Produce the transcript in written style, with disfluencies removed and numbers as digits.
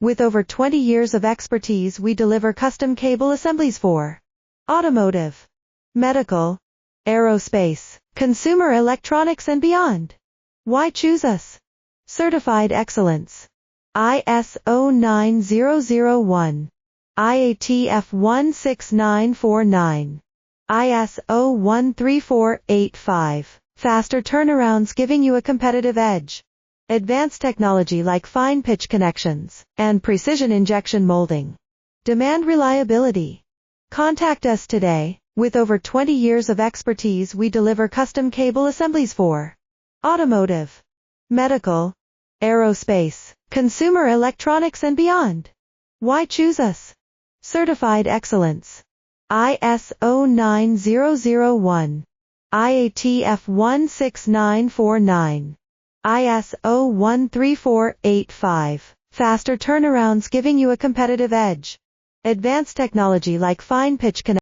With over 20 years of expertise, we deliver custom cable assemblies for automotive, medical, aerospace, consumer electronics and beyond. Why choose us? Certified excellence. ISO 9001, IATF16949, ISO 13485. Faster turnarounds giving you a competitive edge. Advanced technology like fine pitch connections and precision injection molding. Demand reliability. Contact us today. With over 20 years of expertise, we deliver custom cable assemblies for automotive, medical, aerospace, consumer electronics and beyond. Why choose us? Certified excellence. ISO 9001, IATF16949, ISO 13485. Faster turnarounds giving you a competitive edge. Advanced technology like fine pitch connections.